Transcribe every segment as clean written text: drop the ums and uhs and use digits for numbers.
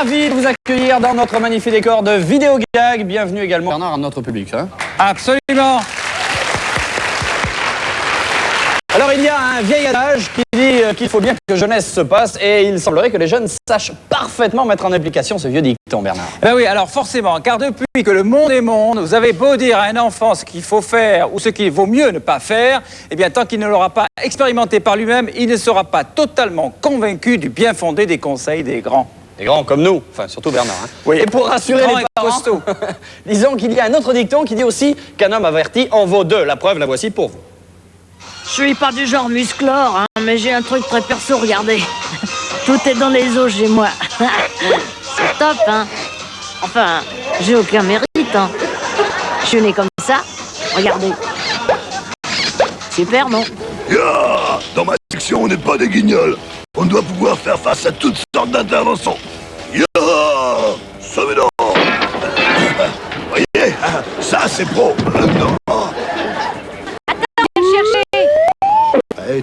Ravi de vous accueillir dans notre magnifique décor de vidéo gag. Bienvenue également, Bernard, à notre public. Hein. Absolument. Alors, il y a un vieil adage qui dit qu'il faut bien que jeunesse se passe et il semblerait que les jeunes sachent parfaitement mettre en application ce vieux dicton, Bernard. Ben oui, alors forcément, car depuis que le monde est monde, vous avez beau dire à un enfant ce qu'il faut faire ou ce qu'il vaut mieux ne pas faire, eh bien, tant qu'il ne l'aura pas expérimenté par lui-même, il ne sera pas totalement convaincu du bien fondé des conseils des grands. Des grands comme nous, enfin surtout Bernard. Hein. Oui. Et pour rassurer les parents, disons qu'il y a un autre dicton qui dit aussi qu'un homme averti en vaut deux. La preuve, la voici pour vous. Je suis pas du genre musclore, hein, mais j'ai un truc très perso, regardez. Tout est dans les os chez moi. C'est top, hein. Enfin, j'ai aucun mérite, hein. Je suis né comme ça, regardez. Super, non? Yeah, dans ma section, on n'est pas des guignols. On doit pouvoir faire face à toutes sortes d'interventions. Yeah, sauvez-donc. Voyez, ça c'est pro. Non.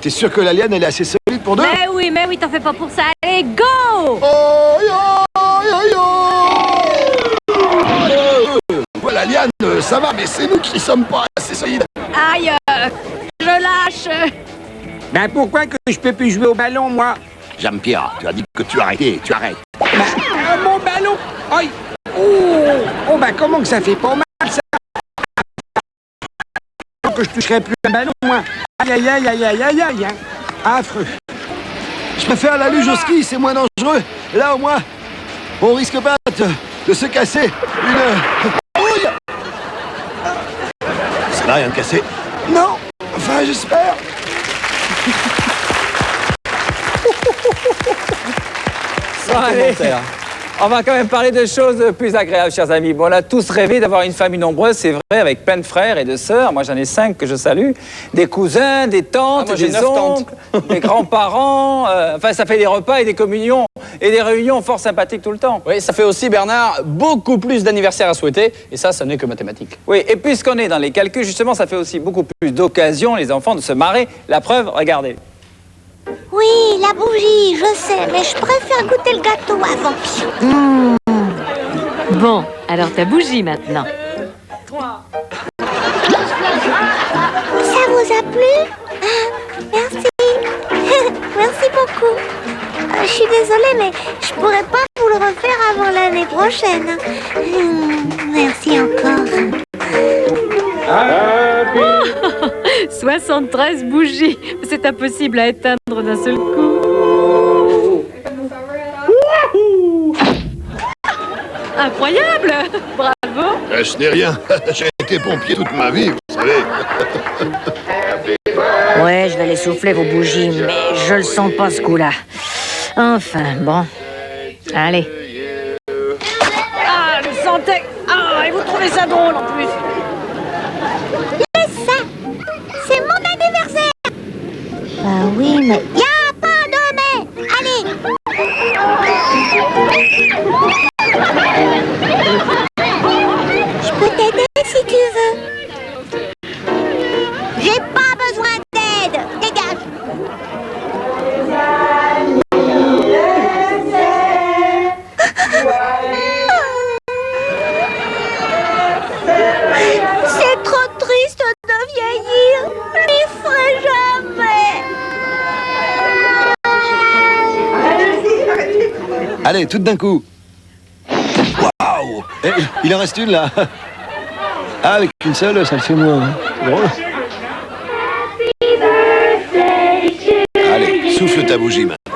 T'es sûr que l'alien elle est assez solide pour deux? Mais oui, t'en fais pas pour ça. Allez, go! Voilà, l'alien, ça va, mais c'est nous qui sommes pas assez solides. Aïe, je lâche. Ben pourquoi que je peux plus jouer au ballon, moi? Jean-Pierre, tu as dit que tu arrêtais, tu arrêtes. Ben, mon ballon! Aïe! Oh, ben comment que ça fait pas mal, ça? Que je toucherai plus un ballon, moi. Aïe, aïe, aïe, aïe, aïe, aïe, aïe, hein. Affreux. Je préfère la luge au ski, c'est moins dangereux. Là au moins, on risque pas de se casser une houille. Ça n'a rien cassé. Non, enfin j'espère. Allez, on va quand même parler de choses plus agréables, chers amis. Bon, on a tous rêvé d'avoir une famille nombreuse, c'est vrai, avec plein de frères et de sœurs. Moi, j'en ai 5 que je salue. Des cousins, des tantes, moi, j'ai des 9 oncles, des grands-parents. Enfin, ça fait des repas et des communions et des réunions fort sympathiques tout le temps. Oui, ça fait aussi, Bernard, beaucoup plus d'anniversaires à souhaiter. Et ça n'est que mathématique. Oui, et puisqu'on est dans les calculs, justement, ça fait aussi beaucoup plus d'occasions, les enfants, de se marrer. La preuve, regardez. Oui, la bougie, je sais, mais je préfère goûter le gâteau avant. Bon, alors ta bougie maintenant. Ça vous a plu? Ah, merci. Merci beaucoup. Je suis désolée, mais je pourrais pas vous le refaire avant l'année prochaine. Merci encore. 73 bougies. C'est impossible à éteindre d'un seul coup. Incroyable! Bravo! Ce n'est rien. J'ai été pompier toute ma vie, vous savez. Ouais, je vais les souffler vos bougies, mais je le sens pas ce coup-là. Enfin, bon. Allez. Ah, je sentais... Ah, et vous trouvez ça drôle en plus. Laisse ça. C'est mon anniversaire. Ah oui, mais... Y a pas de mais. Allez. Je peux t'aider si tu veux. J'ai pas besoin d'aide. Dégage. C'est trop triste de vieillir. Je n'y ferai jamais. Allez, tout d'un coup. Waouh! Il en reste une là. Ah, avec une seule, ça le fait moins. Hein. C'est drôle. Allez, souffle ta bougie, maintenant.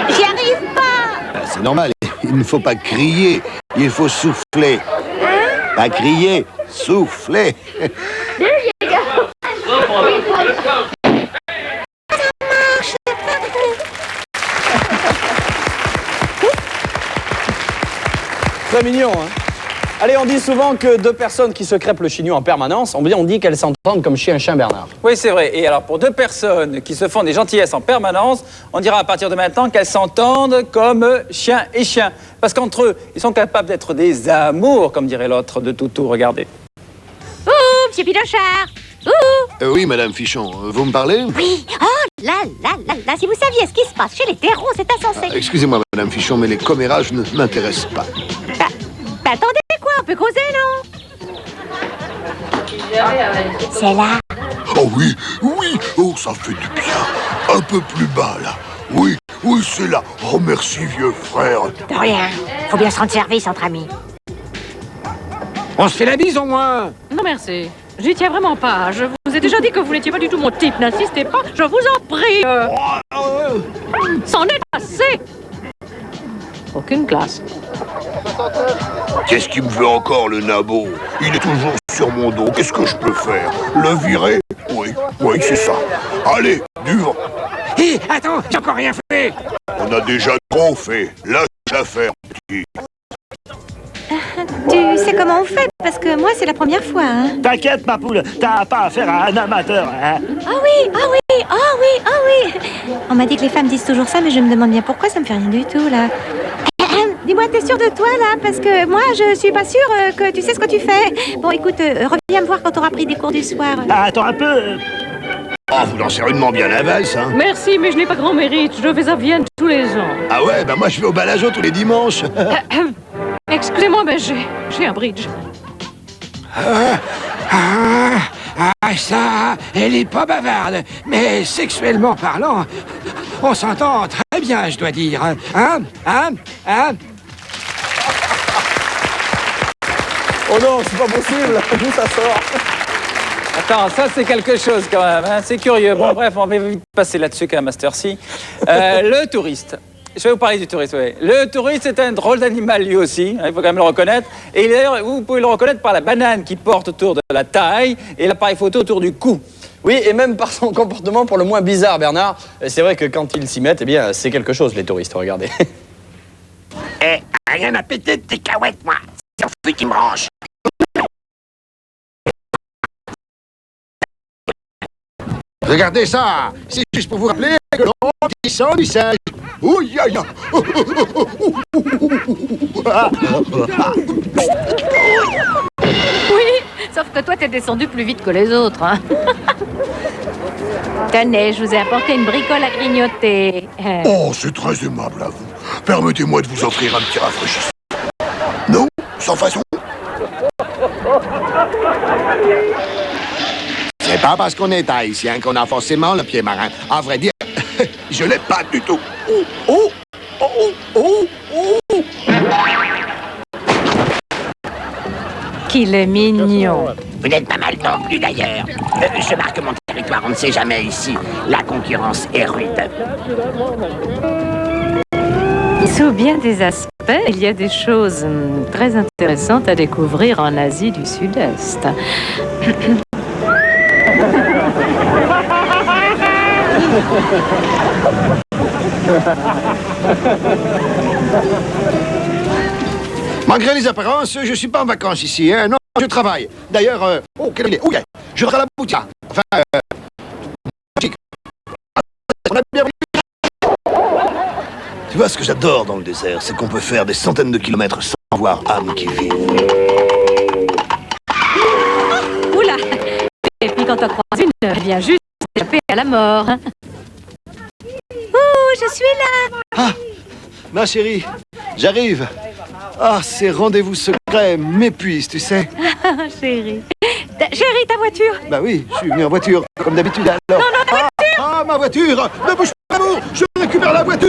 J'y arrive pas. C'est normal, il ne faut pas crier, il faut souffler. Pas crier, souffler. Très mignon, hein. Allez, on dit souvent que deux personnes qui se crêpent le chignon en permanence, on dit qu'elles s'entendent comme chien-chien Bernard. Oui, c'est vrai. Et alors, pour deux personnes qui se font des gentillesses en permanence, on dira à partir de maintenant qu'elles s'entendent comme chien et chien. Parce qu'entre eux, ils sont capables d'être des amours, comme dirait l'autre de toutou. Regardez. Monsieur Pilochard, Oui, Madame Fichon, vous me parlez? Oui. Oh là là là là, si vous saviez ce qui se passe chez les terreaux, c'est insensé. Excusez-moi, Madame Fichon, mais les commérages ne m'intéressent pas. Bah attendez, quoi, on peut causer, non? C'est là. Oh oui, oui, oh ça fait du bien. Un peu plus bas là. Oui, oui, c'est là. Oh merci vieux frère. De rien. Faut bien se rendre service entre amis. On se fait la bise au moins. Non merci. J'y tiens vraiment pas. Je vous ai déjà dit que vous n'étiez pas du tout mon type. N'insistez pas, je vous en prie. C'en est assez. Aucune classe. Qu'est-ce qu'il me veut encore le nabo? Il est toujours sur mon dos. Qu'est-ce que je peux faire? Le virer? Oui, oui, c'est ça. Allez, du vent. Hé, attends, j'ai encore rien fait. On a déjà trop fait. Lâche l'affaire, petit. Tu sais comment on fait? Parce que moi, c'est la première fois, hein. T'inquiète, ma poule, t'as pas affaire à un amateur, hein. Ah oui, ah oui, ah oui, ah oui. On m'a dit que les femmes disent toujours ça, mais je me demande bien pourquoi, ça me fait rien du tout, là. Dis-moi, t'es sûre de toi, là? Parce que moi, je suis pas sûre que tu sais ce que tu fais. Bon, écoute, reviens me voir quand t'auras pris des cours du soir. Ah, attends un peu. Oh, vous lancez rudement bien la valse, hein. Merci, mais je n'ai pas grand mérite. Je vais à Vienne tous les ans. Ah ouais, bah moi je vais au Balageau tous les dimanches. Excusez-moi, mais j'ai un bridge. Ça, elle est pas bavarde, mais sexuellement parlant, on s'entend très bien, je dois dire. Hein? Oh non, c'est pas possible. D'où ça sort? Attends, ça c'est quelque chose quand même, hein. C'est curieux. Bon bref, on va vite passer là-dessus quand même, Master C. Le touriste. Je vais vous parler du touriste, oui. Le touriste est un drôle d'animal lui aussi, hein, il faut quand même le reconnaître. Et d'ailleurs, vous pouvez le reconnaître par la banane qu'il porte autour de la taille et l'appareil photo autour du cou. Oui, et même par son comportement pour le moins bizarre, Bernard. C'est vrai que quand ils s'y mettent, eh bien, c'est quelque chose, les touristes, regardez. Eh, rien à péter de tes cahuètes, moi. C'est un feu qui me range. Regardez ça, c'est juste pour vous rappeler que l'on descend du singe. Ouh, ya, ya. Oui, sauf que toi, t'es descendu plus vite que les autres, hein. Tenez, je vous ai apporté une bricole à grignoter. Oh, c'est très aimable à vous. Permettez-moi de vous offrir un petit rafraîchissement. Non? Sans façon? C'est pas parce qu'on est haïtien qu'on a forcément le pied marin. À vrai dire, Je l'ai pas du tout. Oh, oh, oh, oh, oh. Qu'il est mignon. Vous n'êtes pas mal non plus d'ailleurs. Je marque mon territoire, on ne sait jamais ici. La concurrence est rude. Sous bien des aspects, il y a des choses très intéressantes à découvrir en Asie du Sud-Est. malgré les apparences, je suis pas en vacances ici, hein. Non, je travaille. D'ailleurs, oh, quelle idée. Ouh, je rentre à la boutique. Enfin, on a bien... Tu vois, ce que j'adore dans le désert, c'est qu'on peut faire des centaines de kilomètres sans voir âme qui vit. Oula! Et puis quand on croise une, elle vient juste taper à la mort. Ouh, je suis là. Ah, ma chérie, j'arrive. Ah, ces rendez-vous secrets m'épuisent, tu sais. Chérie. Chérie, ta voiture? Bah oui, je suis venu en voiture, comme d'habitude. Alors... Non, la voiture! Ah, ma voiture! Ne bouge pas, amour! Je récupère la voiture!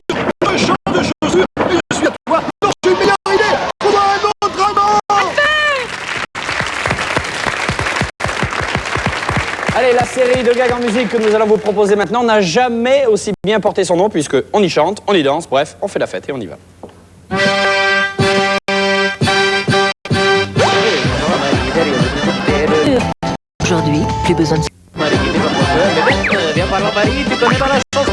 Je change de chaussures et je suis à toi! Non, j'ai une meilleure idée! Trouve un autre amant! Allez, la série de gags en musique que nous allons vous proposer maintenant n'a jamais aussi bien porté son nom, puisque on y chante, on y danse, bref, on fait la fête et on y va. Aujourd'hui, plus besoin de... Viens par la Marie, tu connais pas la chanson.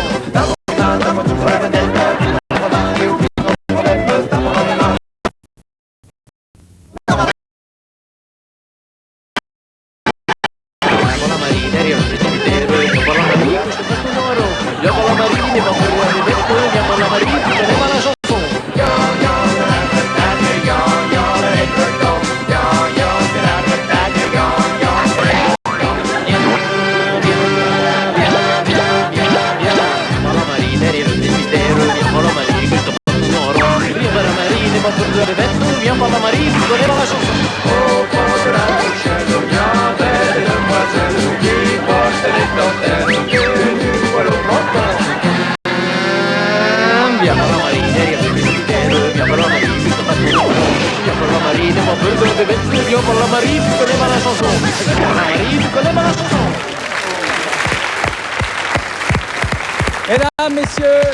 par la Marie, vous connaissez la chanson. Au fond de la Rochelle, il y a belle demoiselle qui porte les dentelles que nous voilà au printemps. Viens par la Marie, derrière les militaires, viens par la Marie, c'est pas tout. Viens par la Marie, n'aie pas peur de bête, viens par la Marie, tu connais pas la chanson. Viens par la Marie, tu connais pas la chanson. Mesdames, messieurs,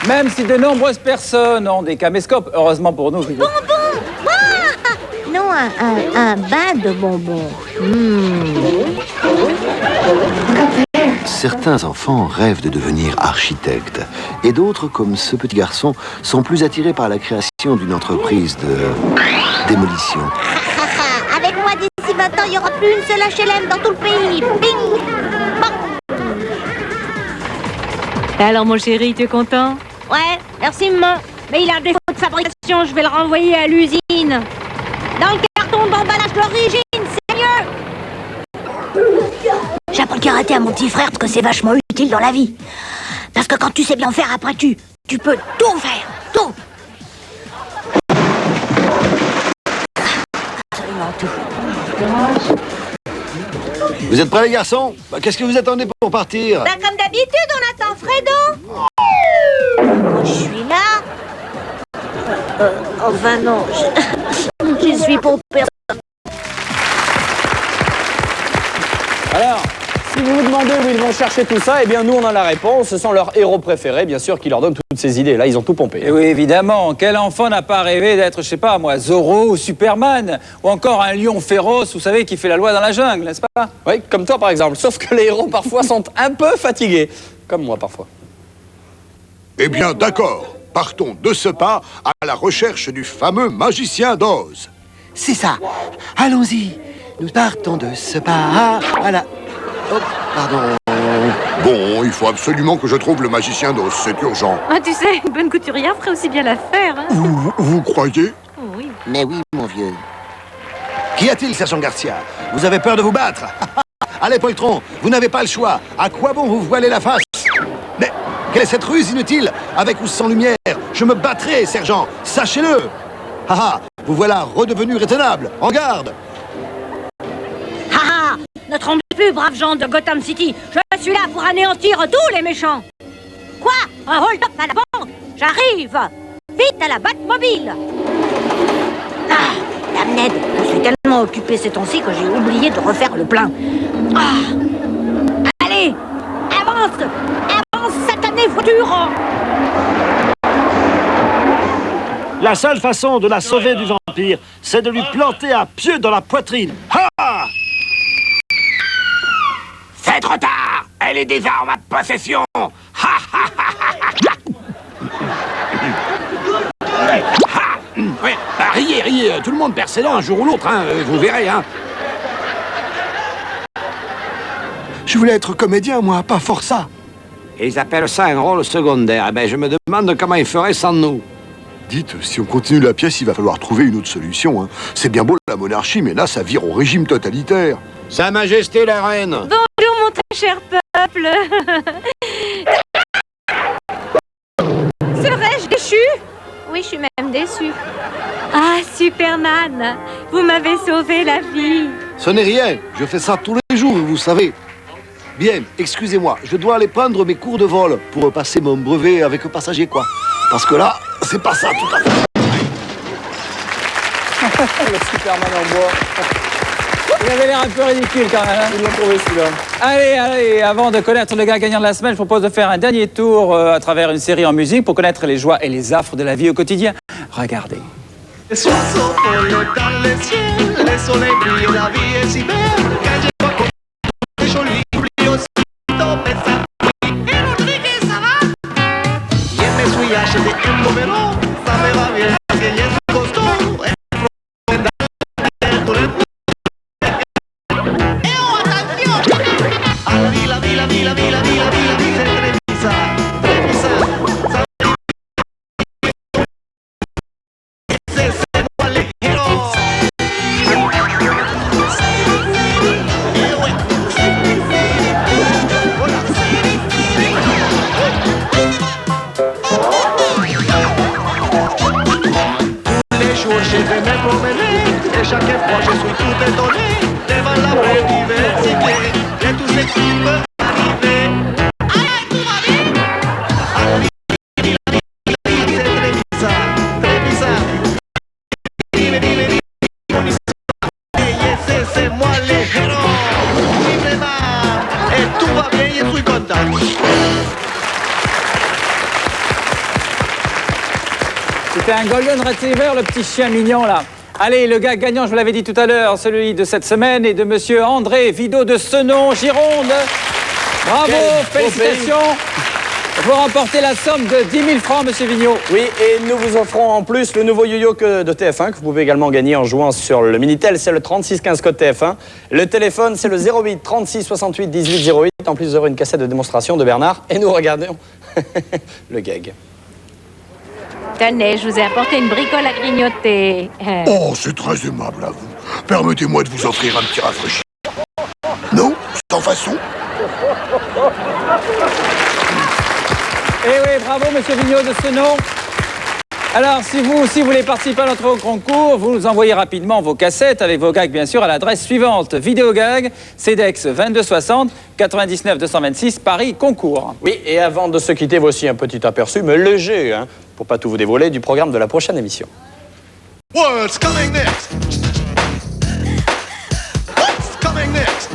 même si de nombreuses personnes ont des caméscopes, heureusement pour nous. Bonbons. Ah, non, un bain de bonbons. Certains enfants rêvent de devenir architectes et d'autres, comme ce petit garçon, sont plus attirés par la création d'une entreprise de démolition. Avec moi, d'ici 20 ans, il n'y aura plus une seule HLM dans tout le pays. Bing. Alors, mon chéri, tu es content? Ouais, merci, maman. Mais il a un défaut de fabrication, je vais le renvoyer à l'usine. Dans le carton d'emballage d'origine, c'est mieux. J'apprends le karaté à mon petit frère parce que c'est vachement utile dans la vie. Parce que quand tu sais bien faire, après tu peux tout faire, tout. Absolument tout. Vous êtes prêts les garçons? Qu'est-ce que vous attendez pour partir? Bah comme d'habitude, on attend Fredo. Moi je suis là. Enfin non, je suis pour personne. Alors, si vous vous demandez où ils vont chercher tout ça, eh bien nous on a la réponse. Ce sont leurs héros préférés, bien sûr, qui leur donnent toutes ces idées. Là, ils ont tout pompé. Et oui, évidemment. Quel enfant n'a pas rêvé d'être, je sais pas, moi, Zorro ou Superman? Ou encore un lion féroce, vous savez, qui fait la loi dans la jungle, n'est-ce pas? Oui, comme toi par exemple. Sauf que les héros parfois sont un peu fatigués. Comme moi parfois. Eh bien, d'accord. Partons de ce pas à la recherche du fameux magicien d'Oz. C'est ça. Allons-y. Nous partons de ce pas à la... Oh, pardon. Bon, il faut absolument que je trouve le magicien d'Oz, c'est urgent. Ah, tu sais, une bonne couturière ferait aussi bien l'affaire. Hein. Vous croyez? Oh, oui. Mais oui, mon vieux. Qu'y a-t-il, sergent Garcia? Vous avez peur de vous battre? Allez, poltron, vous n'avez pas le choix. À quoi bon vous voiler la face? Mais quelle est cette ruse inutile? Avec ou sans lumière, je me battrai, sergent. Sachez-le. Vous voilà redevenu raisonnable. En garde. Ne tremblez plus, braves gens de Gotham City. Je suis là pour anéantir tous les méchants. Quoi? Un hold-up à la banque? J'arrive. Vite à la Batmobile. Dame Ned, je suis tellement occupé ces temps-ci que j'ai oublié de refaire le plein. Allez, avance. Avance, satanée voiture. La seule façon de la sauver du vampire, c'est de lui planter un pieu dans la poitrine. Ha! C'est trop tard. Elle est déjà en ma possession. Oui, riez, tout le monde perd ses dents un jour ou l'autre, hein, vous verrez, hein. Je voulais être comédien, moi, pas forçat. Ils appellent ça un rôle secondaire. Eh ben, je me demande comment ils feraient sans nous. Dites, si on continue la pièce, il va falloir trouver une autre solution. Hein. C'est bien beau la monarchie, mais là, ça vire au régime totalitaire. Sa Majesté la Reine. Bonjour, mon très cher peuple. Serais-je déchu? Oui, je suis même déçue. Ah, Superman, vous m'avez sauvé la vie. Ce n'est rien. Je fais ça tous les jours, vous savez. Bien, excusez-moi, je dois aller prendre mes cours de vol pour passer mon brevet avec le passager, quoi. Parce que là, c'est pas ça tout à fait. Le Superman en bois. Il avait l'air un peu ridicule quand même. Hein. Ils l'ont trouvé celui-là. Allez, avant de connaître le gars gagnant de la semaine, je propose de faire un dernier tour à travers une série en musique pour connaître les joies et les affres de la vie au quotidien. Regardez. Les oiseaux volent dans les cieux, les soleils brillent, la vie est si belle. Quand je vois comme joli, oublie aussi tomber ça. Et Rodriguez, ça va? Y en me suis acheté un bombero, ça me va bien, parce que ya es costaud. je vais me promener et chaque fois je suis tout étonné devant la vraie diversité et tout ce qui peut arriver. Ah, tout va bien? C'est très bizarre, très bizarre. Vive, mon histoire. Et c'est moi le héros. Vraiment. Et tout va bien, je suis content. C'était un Golden Retriever, le petit chien mignon là. Allez, le gars gagnant, je vous l'avais dit tout à l'heure, celui de cette semaine est de monsieur André Vidot de Senon, Gironde. Bravo, félicitations. Vous remportez la somme de 10 000 francs, monsieur Vigneault. Oui, et nous vous offrons en plus le nouveau yo-yo de TF1 que vous pouvez également gagner en jouant sur le Minitel. C'est le 3615 code TF1. Le téléphone, c'est le 08 36 68 18 08. En plus, vous aurez une cassette de démonstration de Bernard. Et nous regardons le gag. Tenez, je vous ai apporté une bricole à grignoter. Oh, c'est très aimable à vous. Permettez-moi de vous offrir un petit rafraîchissement. Non, sans façon. Eh oui, bravo, monsieur Vigneault de Senon. Alors, si vous aussi voulez participer à notre concours, vous nous envoyez rapidement vos cassettes avec vos gags, bien sûr, à l'adresse suivante. Vidéogag, CEDEX 2260 99 226, Paris, concours. Oui, et avant de se quitter, voici un petit aperçu, mais léger, hein, pour pas tout vous dévoiler, du programme de la prochaine émission. What's coming next? What's coming next?